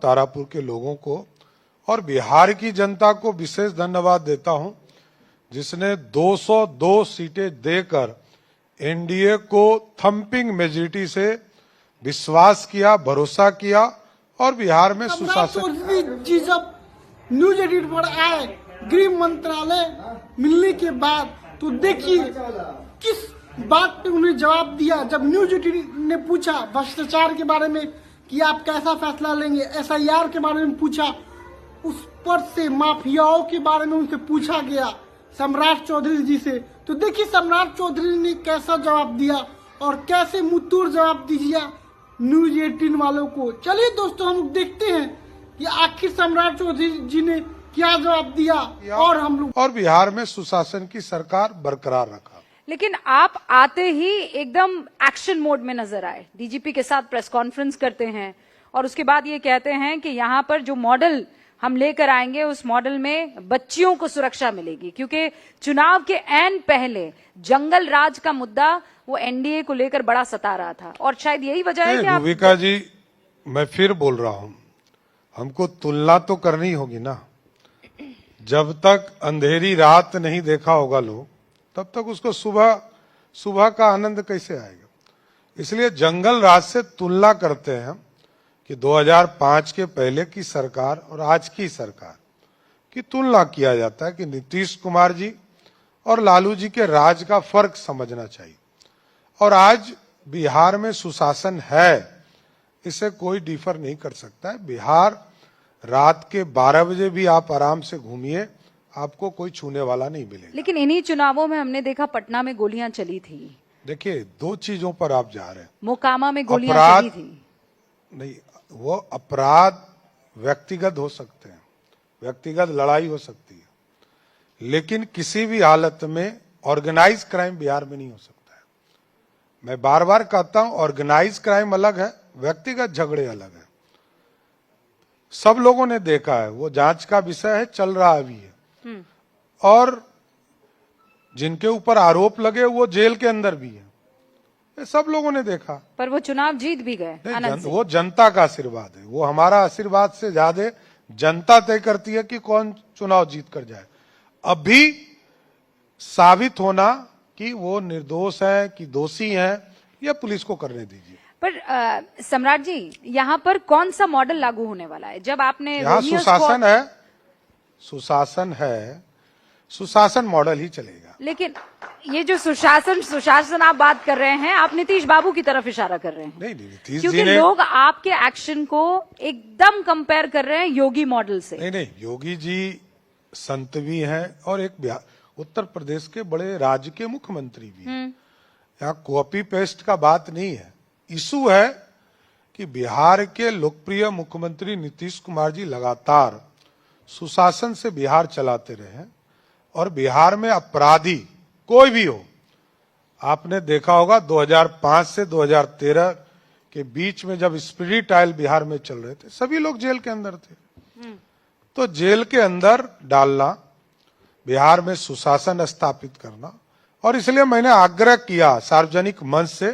तारापुर के लोगों को और बिहार की जनता को विशेष धन्यवाद देता हूं, जिसने 202 सीटें देकर एनडीए को थंपिंग मेजॉरिटी से विश्वास किया, भरोसा किया और बिहार में सुशासन। जी जब न्यूज एडिट पर आए गृह मंत्रालय मिलने के बाद, तो देखिए किस बात पे उन्हें जवाब दिया। जब न्यूज एडिट ने पूछा भ्रष्टाचार के बारे में कि आप कैसा फैसला लेंगे, एसआईआर के बारे में पूछा, उस पर से माफियाओं के बारे में उनसे पूछा गया सम्राट चौधरी जी से, तो देखिए सम्राट चौधरी ने कैसा जवाब दिया और कैसे मुंहतोड़ जवाब दिया न्यूज 18 वालों को। चलिए दोस्तों हम लोग देखते हैं कि आखिर सम्राट चौधरी जी ने क्या जवाब दिया और हम लोग और बिहार में सुशासन की सरकार बरकरार रखा। लेकिन आप आते ही एकदम एक्शन मोड में नजर आए, डीजीपी के साथ प्रेस कॉन्फ्रेंस करते हैं और उसके बाद ये कहते हैं कि यहाँ पर जो मॉडल हम लेकर आएंगे उस मॉडल में बच्चियों को सुरक्षा मिलेगी, क्योंकि चुनाव के ऐन पहले जंगल राज का मुद्दा वो एनडीए को लेकर बड़ा सता रहा था और शायद यही वजह है कि आप। भूमिका जी, मैं फिर बोल रहा हूं, हमको तुलना तो करनी होगी ना। जब तक अंधेरी रात नहीं देखा होगा लोग, तब तक उसको सुबह का आनंद कैसे आएगा। इसलिए जंगल राज से तुलना करते हैं कि 2005 के पहले की सरकार और आज की सरकार की तुलना किया जाता है कि नीतीश कुमार जी और लालू जी के राज का फर्क समझना चाहिए। और आज बिहार में सुशासन है, इसे कोई डिफर नहीं कर सकता है। बिहार रात के 12 बजे भी आप आराम से घूमिए, आपको कोई छूने वाला नहीं मिलेगा। लेकिन इन्हीं चुनावों में हमने देखा पटना में गोलियां चली थी। देखिए, दो चीजों पर आप जा रहे हैं। मोकामा में गोलियां चली थी। नहीं, वो अपराध व्यक्तिगत हो सकते हैं, व्यक्तिगत लड़ाई हो सकती है, लेकिन किसी भी हालत में ऑर्गेनाइज क्राइम बिहार में नहीं हो सकता है। मैं बार बार कहता हूं, ऑर्गेनाइज क्राइम अलग है, व्यक्तिगत झगड़े अलग है। सब लोगों ने देखा है, वो जांच का विषय है, चल रहा अभी है। और जिनके ऊपर आरोप लगे वो जेल के अंदर भी है, ये सब लोगों ने देखा। पर वो चुनाव जीत भी गए। वो जनता का आशीर्वाद है, वो हमारा आशीर्वाद से ज्यादा जनता तय करती है कि कौन चुनाव जीत कर जाए। अभी साबित होना कि वो निर्दोष है कि दोषी है, ये पुलिस को करने दीजिए। पर सम्राट जी, यहाँ पर कौन सा मॉडल लागू होने वाला है? जब आपने यहाँ सुशासन मॉडल ही चलेगा। लेकिन ये जो सुशासन आप बात कर रहे हैं, आप नीतीश बाबू की तरफ इशारा कर रहे हैं। नहीं, नीतीश क्योंकि जी ने, लोग आपके एक्शन को एकदम कंपेयर कर रहे हैं योगी मॉडल से। नहीं, योगी जी संत भी हैं और एक उत्तर प्रदेश के बड़े राज्य के मुख्यमंत्री भी हैं। यहाँ कॉपी पेस्ट का बात नहीं है। इशू है कि बिहार के लोकप्रिय मुख्यमंत्री नीतीश कुमार जी लगातार सुशासन से बिहार चलाते रहे हैं और बिहार में अपराधी कोई भी हो, आपने देखा होगा 2005 से 2013 के बीच में जब स्पिरिट ट्रायल बिहार में चल रहे थे, सभी लोग जेल के अंदर थे। तो जेल के अंदर डालना, बिहार में सुशासन स्थापित करना, और इसलिए मैंने आग्रह किया सार्वजनिक मंच से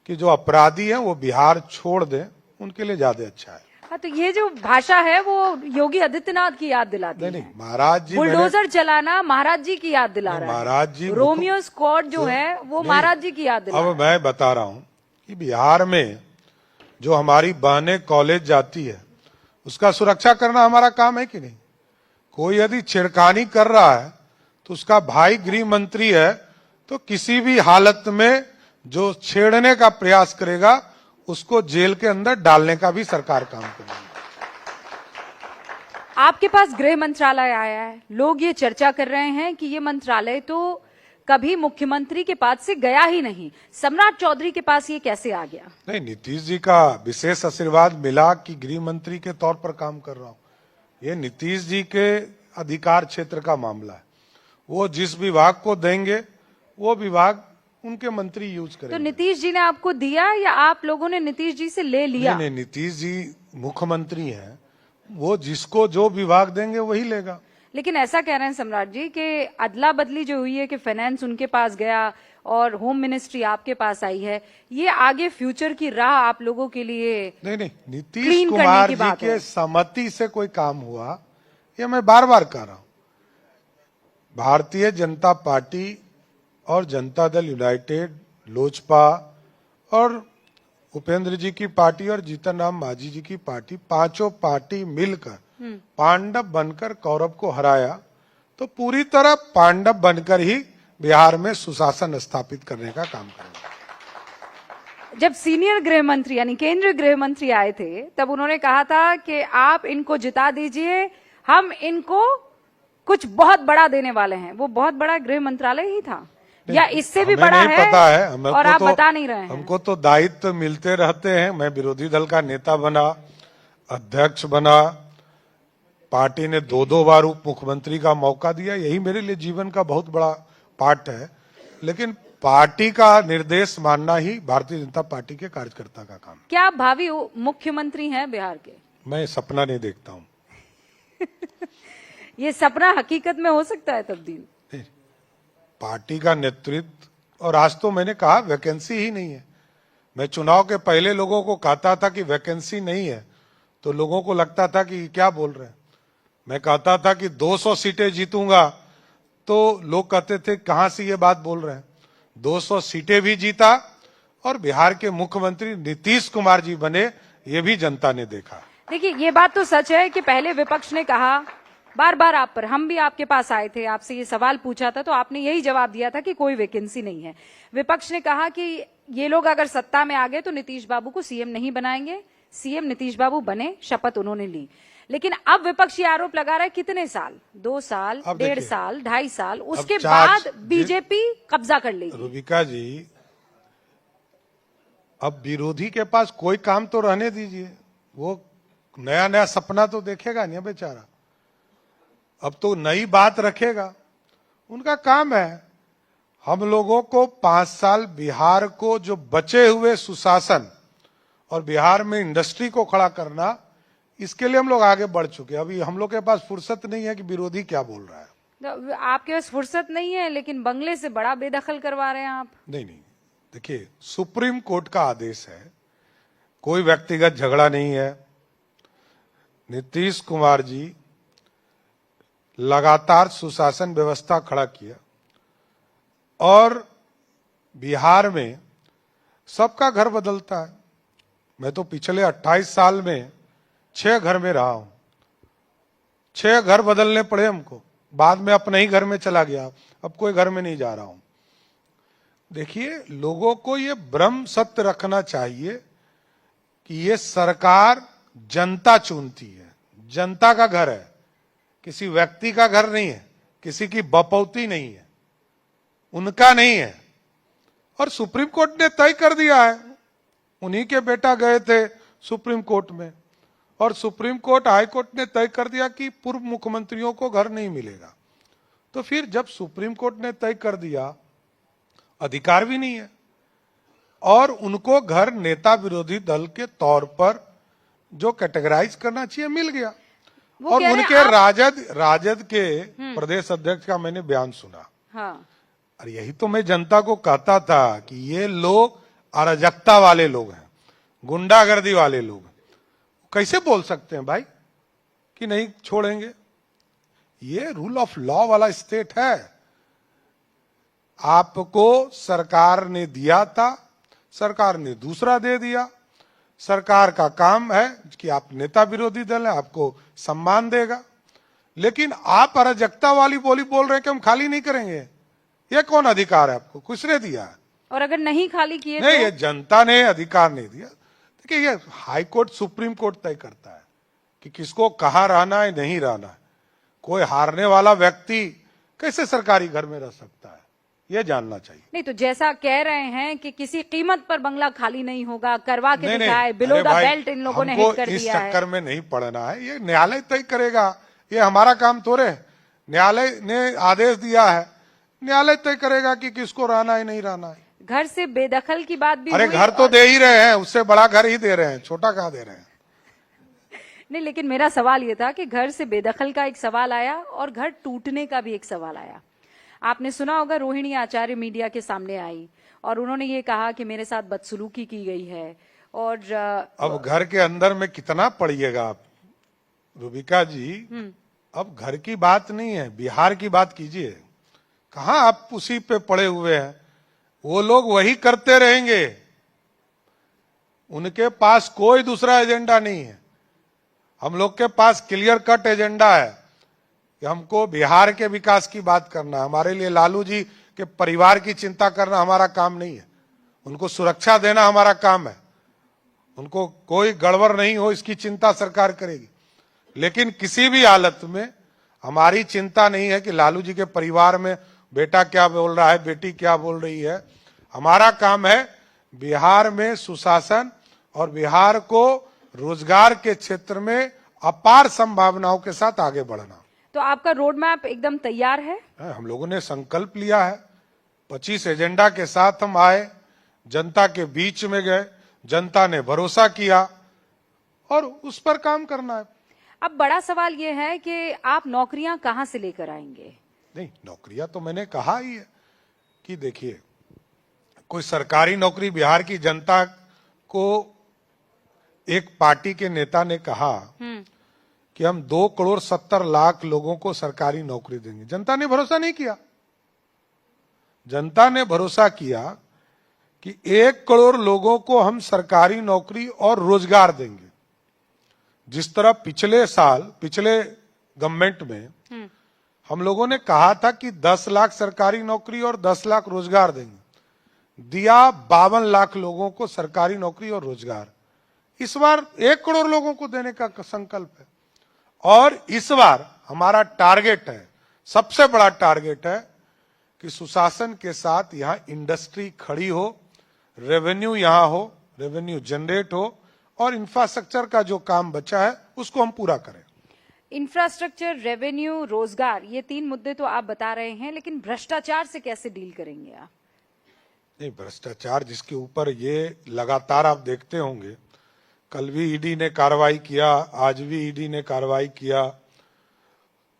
कि जो अपराधी हैं वो बिहार छोड़ दें, उनके लिए ज्यादा अच्छा है। हाँ, तो ये जो भाषा है वो योगी आदित्यनाथ की याद दिलाती है। नहीं, महाराज जी, बुलडोजर चलाना महाराज जी की याद दिला रहा है। महाराज जी, रोमियो स्क्वाड जो है वो महाराज जी की याद दिला रहा है। अब मैं बता रहा हूं कि बिहार में जो हमारी बहनें कॉलेज जाती है, उसका सुरक्षा करना हमारा काम है कि नहीं? कोई यदि छेड़खानी कर रहा है तो उसका भाई गृह मंत्री है, तो किसी भी हालत में जो छेड़ने का प्रयास करेगा उसको जेल के अंदर डालने का भी सरकार काम करेगी। आपके पास गृह मंत्रालय आया है, लोग ये चर्चा कर रहे हैं कि ये मंत्रालय तो कभी मुख्यमंत्री के पास से गया ही नहीं, सम्राट चौधरी के पास ये कैसे आ गया? नहीं, नीतीश जी का विशेष आशीर्वाद मिला कि गृह मंत्री के तौर पर काम कर रहा हूं। ये नीतीश जी के अधिकार क्षेत्र का मामला है। वो जिस विभाग को देंगे वो विभाग उनके मंत्री यूज करेंगे। तो नीतीश जी ने आपको दिया या आप लोगों ने नीतीश जी से ले लिया? नहीं, नीतीश जी मुख्यमंत्री हैं, वो जिसको जो विभाग देंगे वही लेगा। लेकिन ऐसा कह रहे हैं सम्राट जी कि अदला बदली जो हुई है कि फाइनेंस उनके पास गया और होम मिनिस्ट्री आपके पास आई है, ये आगे फ्यूचर की राह आप लोगों के लिए नहीं, नीतीश clean करने कुमार की जी बात के है। सहमति से कोई काम हुआ, ये मैं बार बार कह रहा हूं। भारतीय जनता पार्टी और जनता दल यूनाइटेड, लोजपा और उपेंद्र जी की पार्टी और जीतन राम मांझी जी की पार्टी, पांचों पार्टी मिलकर पांडव बनकर कौरव को हराया, तो पूरी तरह पांडव बनकर ही बिहार में सुशासन स्थापित करने का काम करेंगे। जब सीनियर गृह मंत्री यानी केंद्रीय गृह मंत्री आए थे, तब उन्होंने कहा था कि आप इनको जिता दीजिए, हम इनको कुछ बहुत बड़ा देने वाले हैं। वो बहुत बड़ा गृह मंत्रालय ही था या इससे भी हमें बड़ा नहीं है, पता है, हमें और को आप तो, बता नहीं रहे हैं। हमको तो दायित्व मिलते रहते हैं। मैं विरोधी दल का नेता बना, अध्यक्ष बना, पार्टी ने 2-2 बार उप मुख्यमंत्री का मौका दिया, यही मेरे लिए जीवन का बहुत बड़ा पार्ट है। लेकिन पार्टी का निर्देश मानना ही भारतीय जनता पार्टी के कार्यकर्ता का काम है। क्या आप भावी मुख्यमंत्री हैं बिहार के? मैं सपना नहीं देखता हूं। ये सपना हकीकत में हो सकता है तब्दील? पार्टी का नेतृत्व, और आज तो मैंने कहा वैकेंसी ही नहीं है। मैं चुनाव के पहले लोगों को कहता था कि वैकेंसी नहीं है, तो लोगों को लगता था कि क्या बोल रहे हैं। मैं कहता था कि 200 सीटें जीतूंगा, तो लोग कहते थे कहां से ये बात बोल रहे हैं। 200 सीटें भी जीता और बिहार के मुख्यमंत्री नीतीश कुमार जी बने, ये भी जनता ने देखा। देखिए, ये बात तो सच है कि पहले विपक्ष ने कहा बार बार आप पर, हम भी आपके पास आए थे, आपसे ये सवाल पूछा था, तो आपने यही जवाब दिया था कि कोई वैकेंसी नहीं है। विपक्ष ने कहा कि ये लोग अगर सत्ता में आ गए तो नीतीश बाबू को सीएम नहीं बनाएंगे। सीएम नीतीश बाबू बने, शपथ उन्होंने ली। लेकिन अब विपक्ष ये आरोप लगा रहा है कितने साल, 2 साल, 1.5 साल, 2.5 साल, उसके बाद बीजेपी कब्जा कर लेगी। रूबिका जी, अब विरोधी के पास कोई काम तो रहने दीजिए, वो नया नया सपना तो देखेगा नहीं बेचारा, अब तो नई बात रखेगा। उनका काम है हम लोगों को 5 साल बिहार को जो बचे हुए सुशासन और बिहार में इंडस्ट्री को खड़ा करना, इसके लिए हम लोग आगे बढ़ चुके हैं। अभी हम लोग के पास फुर्सत नहीं है कि विरोधी क्या बोल रहा है। तो आपके पास फुर्सत नहीं है, लेकिन बंगले से बड़ा बेदखल करवा रहे हैं आप। नहीं, देखिए, सुप्रीम कोर्ट का आदेश है, कोई व्यक्तिगत झगड़ा नहीं है। नीतीश कुमार जी लगातार सुशासन व्यवस्था खड़ा किया और बिहार में सबका घर बदलता है। मैं तो पिछले 28 साल में 6 घर में रहा हूं, 6 घर बदलने पड़े हमको, बाद में अपने ही घर में चला गया, अब कोई घर में नहीं जा रहा हूं। देखिए, लोगों को ये भ्रम सत्य रखना चाहिए कि ये सरकार जनता चुनती है, जनता का घर है, किसी व्यक्ति का घर नहीं है, किसी की बपौती नहीं है, उनका नहीं है। और सुप्रीम कोर्ट ने तय कर दिया है, उन्हीं के बेटा गए थे सुप्रीम कोर्ट में, और सुप्रीम कोर्ट, हाई कोर्ट ने तय कर दिया कि पूर्व मुख्यमंत्रियों को घर नहीं मिलेगा। तो फिर जब सुप्रीम कोर्ट ने तय कर दिया, अधिकार भी नहीं है, और उनको घर नेता विरोधी दल के तौर पर जो कैटेगराइज करना चाहिए मिल गया। और उनके राजद के प्रदेश अध्यक्ष का मैंने बयान सुना। हाँ। और यही तो मैं जनता को कहता था कि ये लोग अराजकता वाले लोग हैं, गुंडागर्दी वाले लोग हैं। कैसे बोल सकते हैं भाई कि नहीं छोड़ेंगे? ये रूल ऑफ लॉ वाला स्टेट है। आपको सरकार ने दिया था, सरकार ने दूसरा दे दिया। सरकार का काम है कि आप नेता विरोधी दल है, आपको सम्मान देगा। लेकिन आप अराजकता वाली बोली बोल रहे हैं कि हम खाली नहीं करेंगे। ये कौन अधिकार है आपको? किसने दिया है? और अगर नहीं खाली किए नहीं, तो? ये जनता ने अधिकार नहीं दिया। देखिए, ये हाई कोर्ट, सुप्रीम कोर्ट तय करता है कि किसको कहाँ रहना है, नहीं रहना है। कोई हारने वाला व्यक्ति कैसे सरकारी घर में रह सकता है, ये जानना चाहिए। नहीं, तो जैसा कह रहे हैं कि किसी कीमत पर बंगला खाली नहीं होगा, करवा के नहीं, दिखाए, बिलो द बेल्ट इन लोगों ने हिट कर इस दिया है। चक्कर में नहीं पड़ना है, ये न्यायालय तय करेगा, ये हमारा काम थोड़े है। न्यायालय ने आदेश दिया है, न्यायालय तय करेगा कि किसको रहना है, नहीं रहना है। घर से बेदखल की बात भी अरे हुई घर तो दे ही रहे हैं, उससे बड़ा घर ही दे रहे हैं, छोटा कहाँ दे रहे हैं। नहीं, लेकिन मेरा सवाल ये था कि घर से बेदखल का एक सवाल आया और घर टूटने का भी एक सवाल आया। आपने सुना होगा रोहिणी आचार्य मीडिया के सामने आई और उन्होंने ये कहा कि मेरे साथ बदसलूकी की गई है। और अब घर के अंदर में कितना पढ़िएगा आप रूबिका जी। अब घर की बात नहीं है, बिहार की बात कीजिए। कहाँ आप उसी पे पड़े हुए हैं? वो लोग वही करते रहेंगे, उनके पास कोई दूसरा एजेंडा नहीं है। हम लोग के पास क्लियर कट एजेंडा है कि हमको बिहार के विकास की बात करना है। हमारे लिए लालू जी के परिवार की चिंता करना हमारा काम नहीं है, उनको सुरक्षा देना हमारा काम है। उनको कोई गड़बड़ नहीं हो इसकी चिंता सरकार करेगी, लेकिन किसी भी हालत में हमारी चिंता नहीं है कि लालू जी के परिवार में बेटा क्या बोल रहा है, बेटी क्या बोल रही है। हमारा काम है बिहार में सुशासन और बिहार को रोजगार के क्षेत्र में अपार संभावनाओं के साथ आगे बढ़ना। तो आपका रोड मैप एकदम तैयार है? हम लोगों ने संकल्प लिया है, 25 एजेंडा के साथ हम आए, जनता के बीच में गए, जनता ने भरोसा किया और उस पर काम करना है। अब बड़ा सवाल ये है कि आप नौकरियां कहां से लेकर आएंगे? नहीं, नौकरियां तो मैंने कहा ही है कि देखिए, कोई सरकारी नौकरी बिहार की जनता को एक पार्टी के नेता ने कहा कि हम 2,70,00,000 लोगों को सरकारी नौकरी देंगे। जनता ने भरोसा नहीं किया। जनता ने भरोसा किया कि 1 करोड़ लोगों को हम सरकारी नौकरी और रोजगार देंगे। जिस तरह पिछले साल पिछले गवर्नमेंट में हम लोगों ने कहा था कि 10 लाख सरकारी नौकरी और 10 लाख रोजगार देंगे, दिया 52 लाख लोगों को सरकारी नौकरी और रोजगार। इस बार 1 करोड़ लोगों को देने का संकल्प है और इस बार हमारा टारगेट है, सबसे बड़ा टारगेट है कि सुशासन के साथ यहां इंडस्ट्री खड़ी हो, रेवेन्यू यहां हो, रेवेन्यू जनरेट हो और इंफ्रास्ट्रक्चर का जो काम बचा है उसको हम पूरा करें। इंफ्रास्ट्रक्चर, रेवेन्यू, रोजगार, ये 3 मुद्दे तो आप बता रहे हैं, लेकिन भ्रष्टाचार से कैसे डील करेंगे आप? नहीं, भ्रष्टाचार जिसके ऊपर ये लगातार आप देखते होंगे, कल भी ईडी ने कार्रवाई किया, आज भी ईडी ने कार्रवाई किया।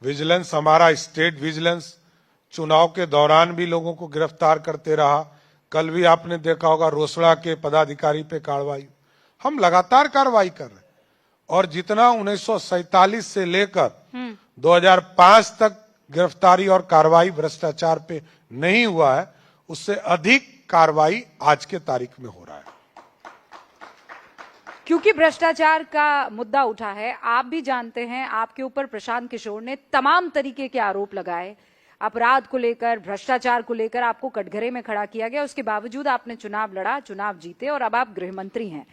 विजिलेंस, हमारा स्टेट विजिलेंस चुनाव के दौरान भी लोगों को गिरफ्तार करते रहा। कल भी आपने देखा होगा रोसड़ा के पदाधिकारी पे कार्रवाई। हम लगातार कार्रवाई कर रहे हैं और जितना 1947 से लेकर 2005 तक गिरफ्तारी और कार्रवाई भ्रष्टाचार पे नहीं हुआ है, उससे अधिक कार्रवाई आज के तारीख में हो रहा है। क्योंकि भ्रष्टाचार का मुद्दा उठा है, आप भी जानते हैं आपके ऊपर प्रशांत किशोर ने तमाम तरीके के आरोप लगाए, अपराध को लेकर, भ्रष्टाचार को लेकर आपको कटघरे में खड़ा किया गया। उसके बावजूद आपने चुनाव लड़ा, चुनाव जीते और अब आप गृह मंत्री हैं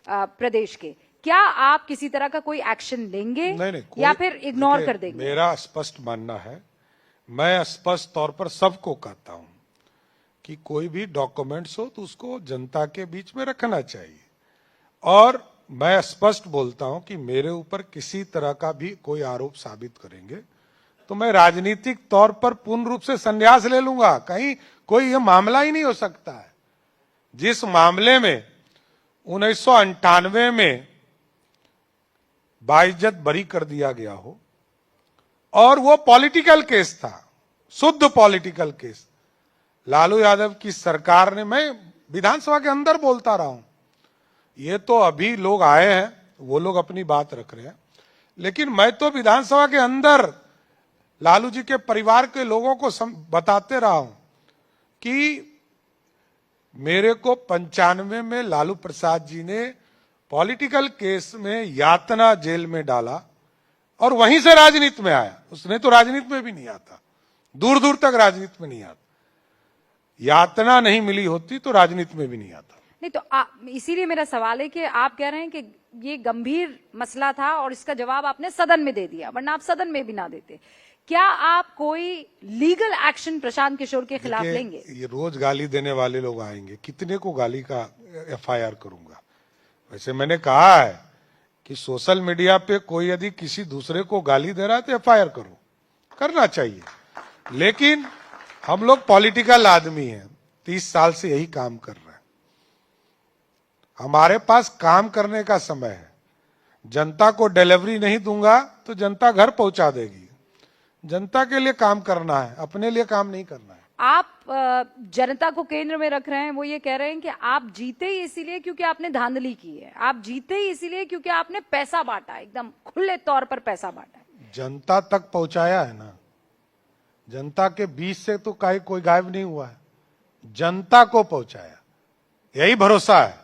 प्रदेश के। क्या आप किसी तरह का कोई एक्शन लेंगे? नहीं, या फिर इग्नोर कर देंगे? मेरा स्पष्ट मानना है, मैं स्पष्ट तौर पर सबको कहता हूं कि कोई भी डॉक्यूमेंट्स हो तो उसको जनता के बीच में रखना चाहिए और मैं स्पष्ट बोलता हूं कि मेरे ऊपर किसी तरह का भी कोई आरोप साबित करेंगे तो मैं राजनीतिक तौर पर पूर्ण रूप से संन्यास ले लूंगा। कहीं कोई ये मामला ही नहीं हो सकता है। जिस मामले में 1998 में बाइज्जत बरी कर दिया गया हो और वो पॉलिटिकल केस था, शुद्ध पॉलिटिकल केस, लालू यादव की सरकार ने, मैं विधानसभा के अंदर बोलता रहा हूं, ये तो अभी लोग आए हैं वो लोग अपनी बात रख रहे हैं, लेकिन मैं तो विधानसभा के अंदर लालू जी के परिवार के लोगों को बताते रहा हूं कि मेरे को 95 में लालू प्रसाद जी ने पॉलिटिकल केस में यातना जेल में डाला और वहीं से राजनीति में आया। उसने तो राजनीति में भी नहीं आता, दूर दूर तक राजनीति में नहीं आता। यातना नहीं मिली होती तो राजनीति में भी नहीं आता। नहीं तो इसीलिए मेरा सवाल है कि आप कह रहे हैं कि ये गंभीर मसला था और इसका जवाब आपने सदन में दे दिया, वरना आप सदन में भी ना देते। क्या आप कोई लीगल एक्शन प्रशांत किशोर के खिलाफ लेंगे? ये रोज गाली देने वाले लोग आएंगे, कितने को गाली का एफआईआर करूंगा। वैसे मैंने कहा है कि सोशल मीडिया पे कोई यदि किसी दूसरे को गाली दे रहा है तो एफआईआर करो, करना चाहिए, लेकिन हम लोग पॉलिटिकल आदमी हैं, 30 साल से यही काम कर रहे हैं। हमारे पास काम करने का समय है। जनता को डिलीवरी नहीं दूंगा तो जनता घर पहुंचा देगी। जनता के लिए काम करना है, अपने लिए काम नहीं करना है। आप जनता को केंद्र में रख रहे हैं। वो ये कह रहे हैं कि आप जीते ही इसीलिए क्योंकि आपने धांधली की है, आप जीते ही इसीलिए क्योंकि आपने पैसा बांटा, एकदम खुले तौर पर पैसा बांटा है। जनता तक पहुंचाया है ना, जनता के बीच से तो कोई गायब नहीं हुआ है, जनता को पहुंचाया, यही भरोसा है।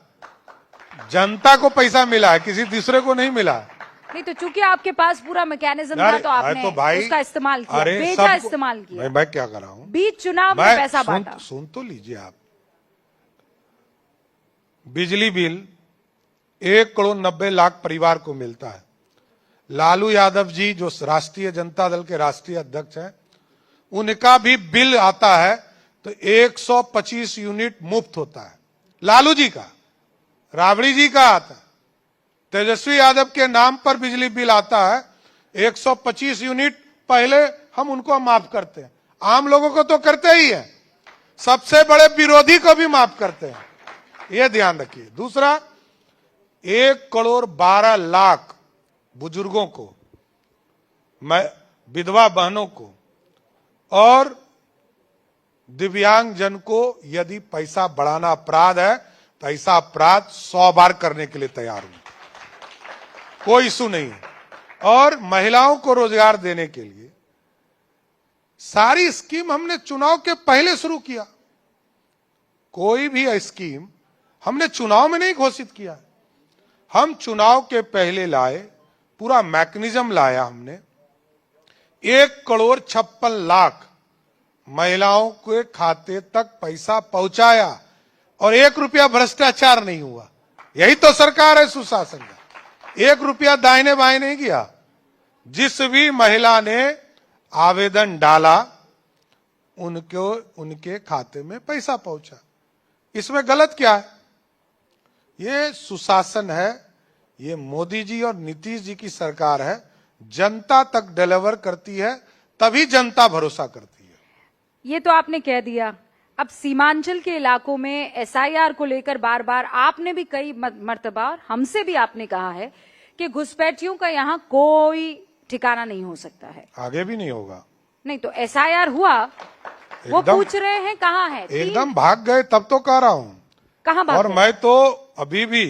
जनता को पैसा मिला है, किसी दूसरे को नहीं मिला है। नहीं तो चूंकि आपके पास पूरा मैकेनिज्म था तो आपने उसका इस्तेमाल किया, बेचा इस्तेमाल किया। मैं क्या कर रहा हूं, बीच चुनाव में पैसा बांटा। सुन तो लीजिए आप। बिजली बिल 1,90,00,000 परिवार को मिलता है। लालू यादव जी जो राष्ट्रीय जनता दल के राष्ट्रीय अध्यक्ष हैं, उनका भी बिल आता है तो 125 यूनिट मुफ्त होता है। लालू जी का, राबड़ी जी का आता है। तेजस्वी यादव के नाम पर बिजली बिल आता है 125 यूनिट, पहले हम उनको माफ करते हैं, आम लोगों को तो करते ही है, सबसे बड़े विरोधी को भी माफ करते हैं, ये ध्यान रखिए। दूसरा, 1,12,00,000 बुजुर्गों को, विधवा बहनों को और दिव्यांग जन को यदि पैसा बढ़ाना अपराध है, पैसा अपराध 100 बार करने के लिए तैयार हूं, कोई इशू नहीं है। और महिलाओं को रोजगार देने के लिए सारी स्कीम हमने चुनाव के पहले शुरू किया। कोई भी स्कीम हमने चुनाव में नहीं घोषित किया, हम चुनाव के पहले लाए, पूरा मैकेनिज्म लाया हमने। 1,56,00,000 महिलाओं के खाते तक पैसा पहुंचाया और 1 रुपया भ्रष्टाचार नहीं हुआ। यही तो सरकार है सुशासन का। 1 रुपया दाहिने बाएं नहीं किया। जिस भी महिला ने आवेदन डाला उनके खाते में पैसा पहुंचा। इसमें गलत क्या है? ये सुशासन है, ये मोदी जी और नीतीश जी की सरकार है। जनता तक डिलीवर करती है, तभी जनता भरोसा करती है। ये तो आपने कह दिया। अब सीमांचल के इलाकों में एसआईआर को लेकर बार बार आपने भी कई मर्तबा और हमसे भी आपने कहा है कि घुसपैठियों का यहाँ कोई ठिकाना नहीं हो सकता है, आगे भी नहीं होगा। नहीं तो एसआईआर हुआ, वो पूछ रहे हैं कहाँ है? एकदम भाग गए, तब तो कह रहा हूं कहाँ भाग और गए? मैं तो अभी भी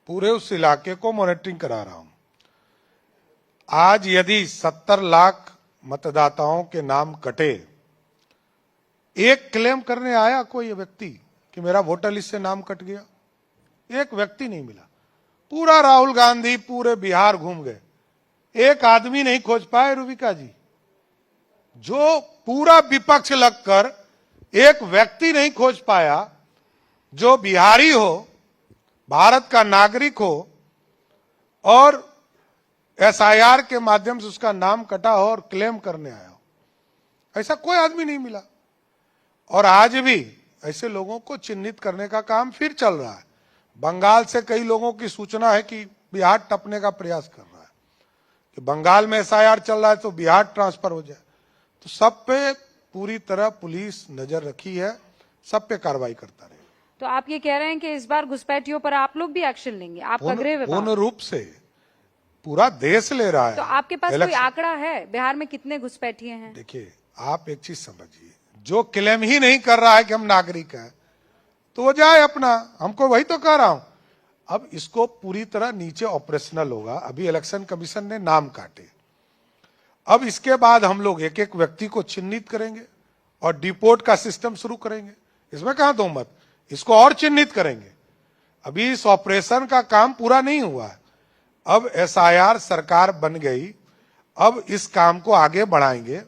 पूरे उस इलाके को मॉनिटरिंग करा रहा हूं। आज यदि 70 लाख मतदाताओं के नाम कटे, एक क्लेम करने आया कोई व्यक्ति कि मेरा वोटर लिस्ट से नाम कट गया? एक व्यक्ति नहीं मिला। पूरा राहुल गांधी पूरे बिहार घूम गए, एक आदमी नहीं खोज पाए। रूबिका जी, जो पूरा विपक्ष लगकर एक व्यक्ति नहीं खोज पाया जो बिहारी हो, भारत का नागरिक हो और एसआईआर के माध्यम से उसका नाम कटा हो और क्लेम करने आया हो, ऐसा कोई आदमी नहीं मिला। और आज भी ऐसे लोगों को चिन्हित करने का काम फिर चल रहा है। बंगाल से कई लोगों की सूचना है कि बिहार टपने का प्रयास कर रहा है कि बंगाल में एसआईआर चल रहा है तो बिहार ट्रांसफर हो जाए। तो सब पे पूरी तरह पुलिस नजर रखी है, सब पे कार्रवाई करता रहेगा। तो आप ये कह रहे हैं कि इस बार घुसपैठियों पर आप लोग भी एक्शन लेंगे? आपका गृह विभाग पूर्ण रूप से पूरा देश ले रहा है। तो आपके पास कोई आंकड़ा है बिहार में कितने घुसपैठिए हैं? देखिए, आप एक चीज समझिए, जो क्लेम ही नहीं कर रहा है कि हम नागरिक हैं तो वो जाए अपना, हमको वही तो कह रहा हूं। अब इसको पूरी तरह नीचे ऑपरेशनल होगा। अभी इलेक्शन कमीशन ने नाम काटे, अब इसके बाद हम लोग एक एक व्यक्ति को चिन्हित करेंगे और डिपोर्ट का सिस्टम शुरू करेंगे। इसमें कहां दो मत, इसको और चिन्हित करेंगे। अभी इस ऑपरेशन का काम पूरा नहीं हुआ है। अब एसआईआर सरकार बन गई, अब इस काम को आगे बढ़ाएंगे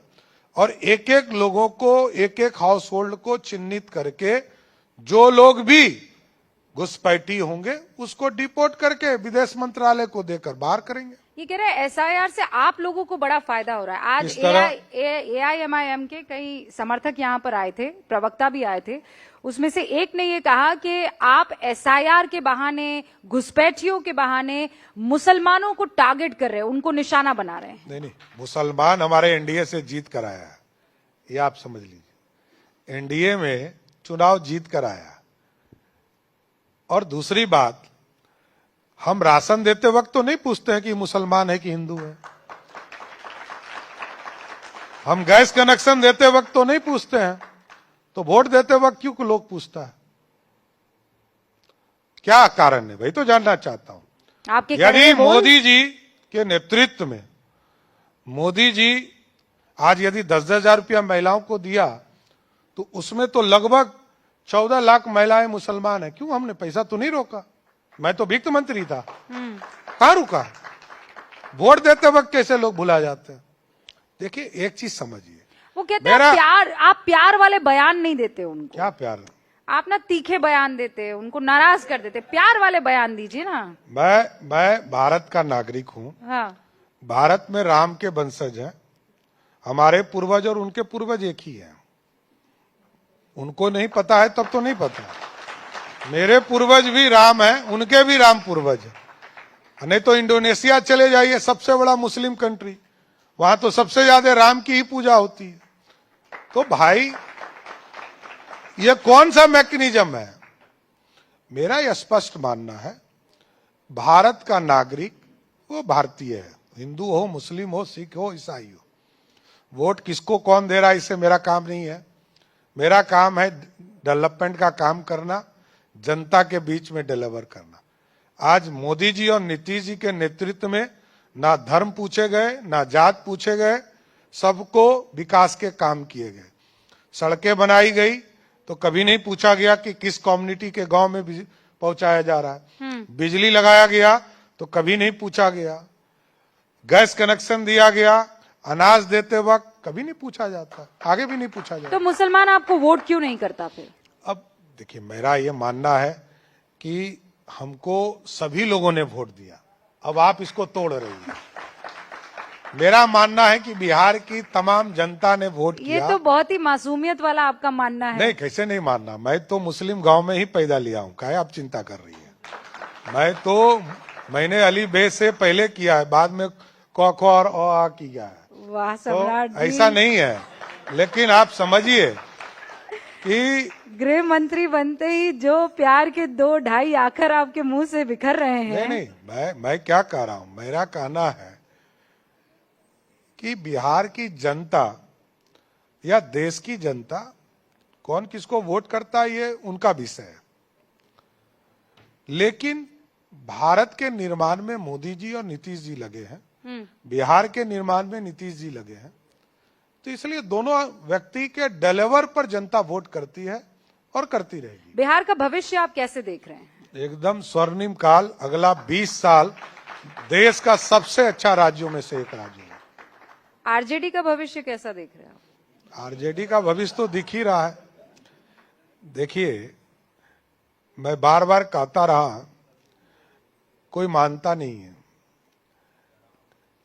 और एक एक लोगों को, एक एक हाउस होल्ड को चिन्हित करके जो लोग भी घुसपैठी होंगे उसको डिपोर्ट करके विदेश मंत्रालय को देकर बाहर करेंगे। ये कह रहे हैं एसआईआर से आप लोगों को बड़ा फायदा हो रहा है। आज एआईएमआईएम के कई समर्थक यहाँ पर आए थे, प्रवक्ता भी आए थे, उसमें से एक ने ये कहा कि आप एसआईआर के बहाने, घुसपैठियों के बहाने मुसलमानों को टारगेट कर रहे हैं, उनको निशाना बना रहे हैं। नहीं, मुसलमान हमारे एनडीए से जीत कर आया है, ये आप समझ लीजिए। एनडीए में चुनाव जीत कर आया। और दूसरी बात, हम राशन देते वक्त तो नहीं पूछते हैं कि मुसलमान है कि हिंदू है। हम गैस कनेक्शन देते वक्त तो नहीं पूछते हैं, तो वोट देते वक्त क्यों लोग पूछता है? क्या कारण है भाई, तो जानना चाहता हूं। आपके यदि कड़वे बोल- मोदी जी के नेतृत्व में मोदी जी आज यदि 10-10 हजार रुपया महिलाओं को दिया, तो उसमें तो लगभग 14 लाख महिलाएं मुसलमान है। क्यों हमने पैसा तो नहीं रोका? मैं तो वित्त मंत्री था, कहां रुका? वोट देते वक्त कैसे लोग भुला जाते हैं? देखिए एक चीज समझिए, वो कहते हैं आप प्यार वाले बयान नहीं देते उनको। क्या प्यार? आप ना तीखे बयान देते, उनको नाराज कर देते। प्यार वाले बयान दीजिए ना। मैं भारत का नागरिक हूं। हाँ, भारत में राम के वंशज हैं। हमारे पूर्वज और उनके पूर्वज एक ही हैं। उनको नहीं पता है तब तो नहीं पता। मेरे पूर्वज भी राम हैं, उनके भी राम पूर्वज हैं। नहीं तो इंडोनेशिया चले जाइए, सबसे बड़ा मुस्लिम कंट्री, वहां तो सबसे ज्यादा राम की ही पूजा होती है। तो भाई ये कौन सा मैकेनिज्म है? मेरा यह स्पष्ट मानना है, भारत का नागरिक वो भारतीय है, हिंदू हो, मुस्लिम हो, सिख हो, ईसाई हो। वोट किसको कौन दे रहा है इससे मेरा काम नहीं है। मेरा काम है डेवलपमेंट का काम करना, जनता के बीच में डिलीवर करना। आज मोदी जी और नीतीश जी के नेतृत्व में ना धर्म पूछे गए, ना जात पूछे गए, सबको विकास के काम किए गए। सड़कें बनाई गई तो कभी नहीं पूछा गया कि किस कम्युनिटी के गांव में पहुंचाया जा रहा है। बिजली लगाया गया तो कभी नहीं पूछा गया। गैस कनेक्शन दिया गया, अनाज देते वक्त कभी नहीं पूछा जाता, आगे भी नहीं पूछा जाता। तो मुसलमान आपको वोट क्यों नहीं करता फिर? अब देखिए, मेरा ये मानना है कि हमको सभी लोगों ने वोट दिया, अब आप इसको तोड़ रही हैं। मेरा मानना है कि बिहार की तमाम जनता ने वोट ये किया। तो बहुत ही मासूमियत वाला आपका मानना है। नहीं, कैसे नहीं मानना? मैं तो मुस्लिम गांव में ही पैदा लिया हूं, काहे आप चिंता कर रही है? मैंने अली बे से पहले किया है, बाद में क ख और अ किया है। वाह तो सम्राट जी, ऐसा नहीं है। लेकिन आप समझिए कि गृह मंत्री बनते ही जो प्यार के 2-2.5 आखर आपके मुंह से बिखर रहे हैं। नहीं, मैं क्या कह रहा हूं, मेरा कहना है कि बिहार की जनता या देश की जनता कौन किसको वोट करता है ये उनका विषय है। लेकिन भारत के निर्माण में मोदी जी और नीतीश जी लगे हैं, बिहार के निर्माण में नीतीश जी लगे हैं। तो इसलिए दोनों व्यक्ति के डिलीवर पर जनता वोट करती है और करती रहेगी। बिहार का भविष्य आप कैसे देख रहे हैं? एकदम स्वर्णिम काल, अगला 20 साल देश का सबसे अच्छा राज्यों में से एक राज्य है। आरजेडी का भविष्य कैसा देख रहे हैं आप? आरजेडी का भविष्य तो दिख ही रहा है। देखिए, मैं बार बार कहता रहा, कोई मानता नहीं है।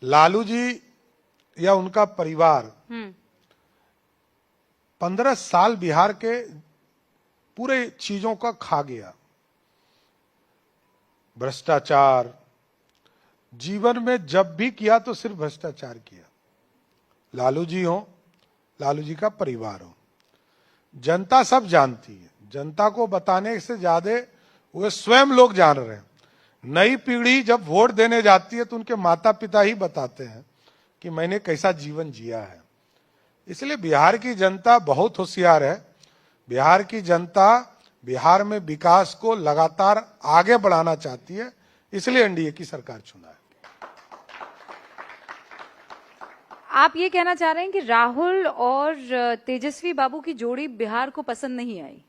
लालू जी या उनका परिवार 15 साल बिहार के पूरे चीजों का खा गया। भ्रष्टाचार जीवन में जब भी किया तो सिर्फ भ्रष्टाचार किया। लालू जी हो, लालू जी का परिवार हो, जनता सब जानती है। जनता को बताने से ज्यादा वे स्वयं लोग जान रहे हैं। नई पीढ़ी जब वोट देने जाती है तो उनके माता पिता ही बताते हैं कि मैंने कैसा जीवन जिया है। इसलिए बिहार की जनता बहुत होशियार है। बिहार की जनता बिहार में विकास को लगातार आगे बढ़ाना चाहती है, इसलिए एनडीए की सरकार चुना है। आप ये कहना चाह रहे हैं कि राहुल और तेजस्वी बाबू की जोड़ी बिहार को पसंद नहीं आई?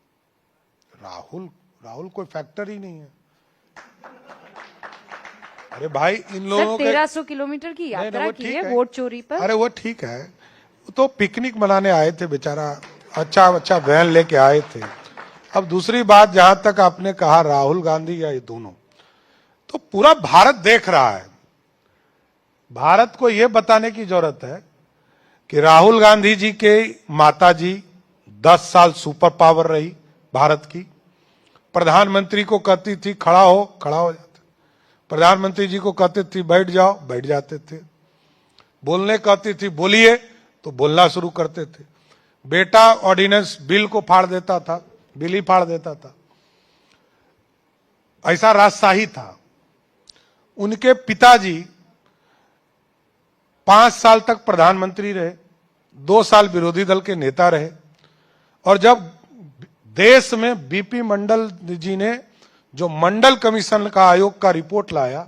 राहुल कोई फैक्टर ही नहीं है। अरे भाई, इन लोगों के 1300 किलोमीटर की यात्रा की है वोट चोरी पर। अरे वो ठीक है, वो तो पिकनिक मनाने आए थे बेचारा, अच्छा वैन लेके आए थे। अब दूसरी बात, जहां तक आपने कहा राहुल गांधी या ये दोनों, तो पूरा भारत देख रहा है। भारत को यह बताने की जरूरत है कि राहुल गांधी जी के माता जी 10 साल सुपर पावर रही भारत की। प्रधानमंत्री को कहती थी खड़ा हो जाते। प्रधानमंत्री जी को कहते थी बैठ जाओ, बैठ जाते थे। बोलने कहती थी बोलिए, तो बोलना शुरू करते थे। बेटा ऑर्डिनेंस बिल को फाड़ देता था, बिल ही फाड़ देता था। ऐसा राजशाही था। उनके पिताजी 5 साल तक प्रधानमंत्री रहे, 2 साल विरोधी दल के नेता रहे, और जब देश में बीपी मंडल जी ने जो मंडल कमीशन का आयोग का रिपोर्ट लाया,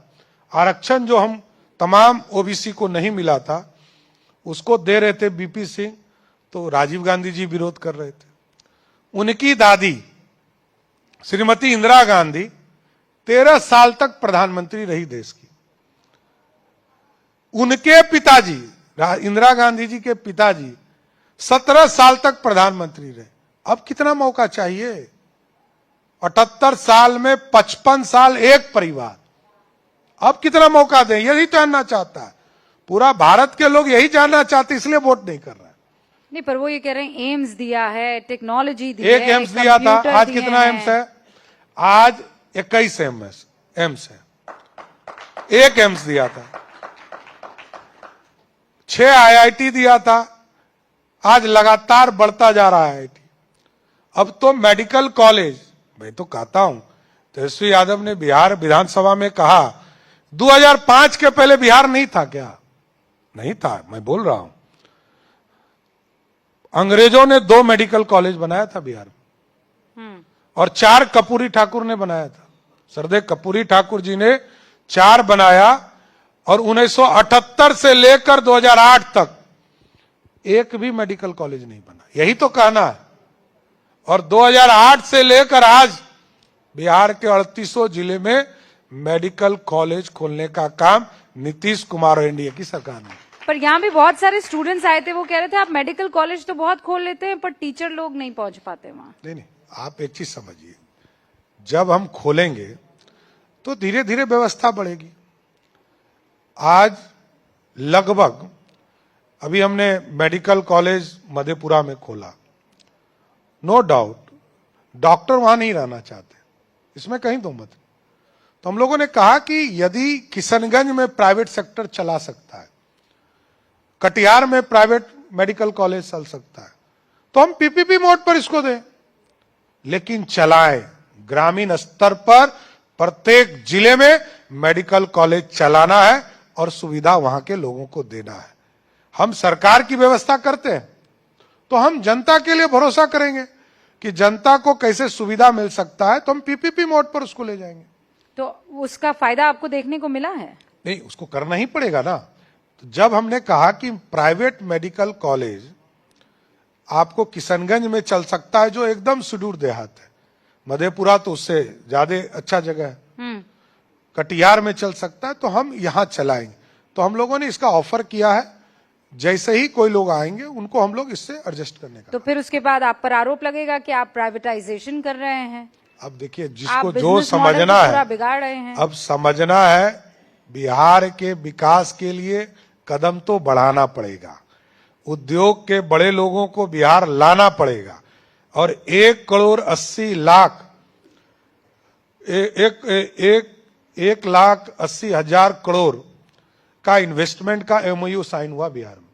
आरक्षण जो हम तमाम ओबीसी को नहीं मिला था उसको दे रहे थे बीपी सिंह, तो राजीव गांधी जी विरोध कर रहे थे। उनकी दादी श्रीमती इंदिरा गांधी 13 साल तक प्रधानमंत्री रही देश की। उनके पिताजी इंदिरा गांधी जी के पिताजी 17 साल तक प्रधानमंत्री रहे। अब कितना मौका चाहिए? 78 साल में 55 साल एक परिवार। अब कितना मौका दें? यही जानना चाहता है पूरा भारत के लोग, यही जानना चाहते, इसलिए वोट नहीं कर रहे। नहीं, पर वो ये कह रहे हैं एम्स दिया है, टेक्नोलॉजी दी एक है, एम्स दिया था, कंप्यूटर आज दिए कितना हैं। एम्स है? आज 21 एम्स है। एक एम्स दिया था, 6 आईआईटी दिया था, आज लगातार बढ़ता जा रहा है आईआईटी। अब तो मेडिकल कॉलेज, मैं तो कहता हूं, तेजस्वी यादव ने बिहार विधानसभा में कहा 2005 के पहले बिहार नहीं था क्या? नहीं था, मैं बोल रहा हूं। अंग्रेजों ने 2 मेडिकल कॉलेज बनाया था बिहार में, और 4 कपूरी ठाकुर ने बनाया था। सरदेव कपूरी ठाकुर जी ने 4 बनाया, और 1978 से लेकर 2008 तक एक भी मेडिकल कॉलेज नहीं बना। यही तो कहना है। और 2008 से लेकर आज बिहार के 3800 जिले में मेडिकल कॉलेज खोलने का काम नीतीश कुमार और एनडीए की सरकार ने। पर यहाँ भी बहुत सारे स्टूडेंट्स आए थे, वो कह रहे थे आप मेडिकल कॉलेज तो बहुत खोल लेते हैं पर टीचर लोग नहीं पहुंच पाते वहां। नहीं, आप एक चीज समझिए, जब हम खोलेंगे तो धीरे धीरे व्यवस्था बढ़ेगी। आज लगभग अभी हमने मेडिकल कॉलेज मधेपुरा में खोला, नो डाउट डॉक्टर वहां नहीं रहना चाहते, इसमें कहीं दो मत। तो हम लोगों ने कहा कि यदि किशनगंज में प्राइवेट सेक्टर चला सकता है, कटिहार में प्राइवेट मेडिकल कॉलेज चल सकता है, तो हम पीपीपी मोड पर इसको दें, लेकिन चलाएं। ग्रामीण स्तर पर प्रत्येक जिले में मेडिकल कॉलेज चलाना है और सुविधा वहां के लोगों को देना है। हम सरकार की व्यवस्था करते हैं तो हम जनता के लिए भरोसा करेंगे कि जनता को कैसे सुविधा मिल सकता है, तो हम पीपीपी मोड पर उसको ले जाएंगे। तो उसका फायदा आपको देखने को मिला है? नहीं, उसको करना ही पड़ेगा ना। तो जब हमने कहा कि प्राइवेट मेडिकल कॉलेज आपको किशनगंज में चल सकता है, जो एकदम सुदूर देहात है, मधेपुरा तो उससे ज्यादा अच्छा जगह है, कटिहार में चल सकता है, तो हम यहां चलाएंगे। तो हम लोगों ने इसका ऑफर किया है, जैसे ही कोई लोग आएंगे उनको हम लोग इससे एडजस्ट करने का। तो फिर उसके बाद आप पर आरोप लगेगा कि आप प्राइवेटाइजेशन कर रहे हैं। अब देखिए, आप जिसको जो बिजनेस मॉडल समझना को पूरा है, बिगाड़ रहे हैं। अब समझना है, बिहार के विकास के लिए कदम तो बढ़ाना पड़ेगा, उद्योग के बड़े लोगों को बिहार लाना पड़ेगा, और 1,80,00,000 1,80,000 करोड़ का इन्वेस्टमेंट का एमओयू साइन हुआ बिहार में।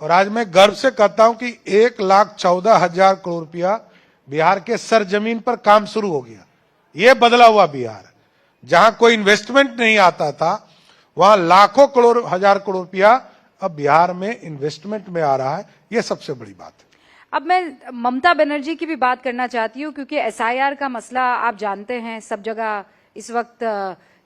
और आज मैं गर्व से कहता हूं कि 1,14,000 करोड़ रुपया बिहार के सरजमीन पर काम शुरू हो गया। ये बदला हुआ बिहार, जहां कोई इन्वेस्टमेंट नहीं आता था, वहां लाखों करोड़, हजार करोड़ रुपया अब बिहार में इन्वेस्टमेंट में आ रहा है। ये सबसे बड़ी बात है। अब मैं ममता बनर्जी की भी बात करना चाहती हूँ, क्योंकि एसआईआर का मसला आप जानते हैं सब जगह इस वक्त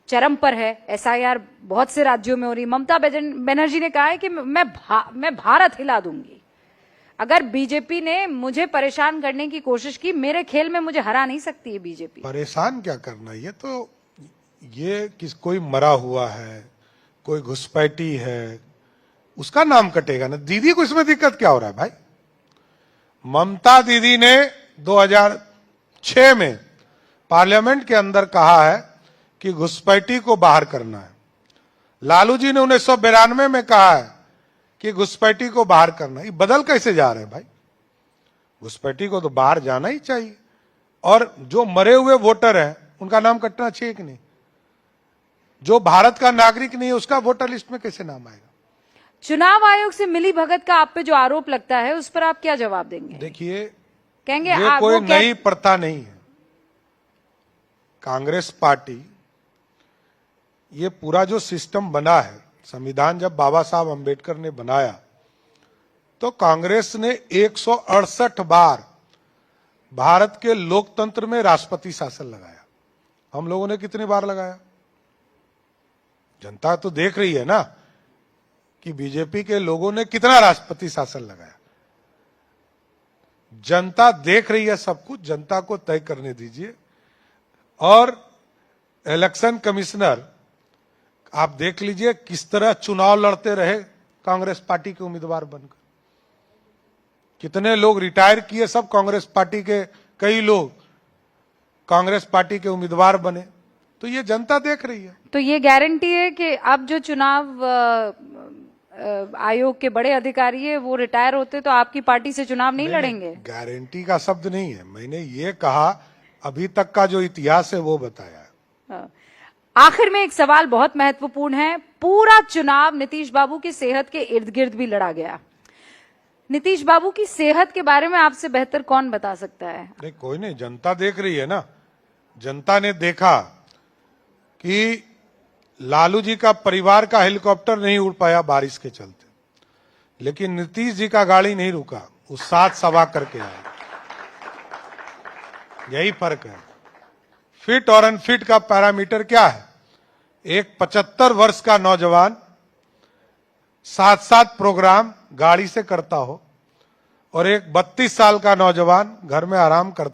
चरम पर है। एसआईआर बहुत से राज्यों में हो रही। ममता बनर्जी ने कहा है कि मैं भारत हिला दूंगी। अगर बीजेपी ने मुझे परेशान करने की कोशिश की, मेरे खेल में मुझे हरा नहीं सकती है बीजेपी। परेशान क्या करना, ये कोई मरा हुआ है, कोई घुसपैठी है, उसका नाम कटेगा ना। दीदी को इसमें दिक्कत क्या हो रहा है भाई? ममता दीदी ने 2006 में पार्लियामेंट के अंदर कहा है कि घुसपैठी को बाहर करना है। लालू जी ने 1992 में कहा है कि घुसपैठी को बाहर करना है। ये बदल कैसे जा रहे हैं भाई? घुसपैठी को तो बाहर जाना ही चाहिए। और जो मरे हुए वोटर हैं उनका नाम कटना चाहिए कि नहीं? जो भारत का नागरिक नहीं है उसका वोटर लिस्ट में कैसे नाम आएगा? चुनाव आयोग से मिली भगत का आप पे जो आरोप लगता है, उस पर आप क्या जवाब देंगे? देखिए, कहेंगे ये कोई नई प्रथा नहीं है। कांग्रेस पार्टी, ये पूरा जो सिस्टम बना है, संविधान जब बाबा साहब अंबेडकर ने बनाया तो कांग्रेस ने 168 बार भारत के लोकतंत्र में राष्ट्रपति शासन लगाया। हम लोगों ने कितनी बार लगाया? जनता तो देख रही है ना कि बीजेपी के लोगों ने कितना राष्ट्रपति शासन लगाया। जनता देख रही है सब कुछ, जनता को तय करने दीजिए। और इलेक्शन कमिश्नर आप देख लीजिए किस तरह चुनाव लड़ते रहे कांग्रेस पार्टी के उम्मीदवार बनकर। कितने लोग रिटायर किए, सब कांग्रेस पार्टी के, कई लोग कांग्रेस पार्टी के उम्मीदवार बने। तो ये जनता देख रही है। तो ये गारंटी है कि अब जो चुनाव आयोग के बड़े अधिकारी है वो रिटायर होते तो आपकी पार्टी से चुनाव नहीं लड़ेंगे? गारंटी का शब्द नहीं है, मैंने ये कहा अभी तक का जो इतिहास है वो बताया। आखिर में एक सवाल बहुत महत्वपूर्ण है। पूरा चुनाव नीतीश बाबू की सेहत के इर्द गिर्द भी लड़ा गया। नीतीश बाबू की सेहत के बारे में आपसे बेहतर कौन बता सकता है? नहीं, कोई नहीं, जनता देख रही है ना। जनता ने देखा कि लालू जी का परिवार का हेलीकॉप्टर नहीं उड़ पाया बारिश के चलते, लेकिन नीतीश जी का गाड़ी नहीं रुका, वो 7 सवा करके आए। यही फर्क है। फिट और अनफिट का पैरामीटर क्या है? एक 75 वर्ष का नौजवान 7-7 प्रोग्राम गाड़ी से करता हो और एक 32 साल का नौजवान घर में आराम करता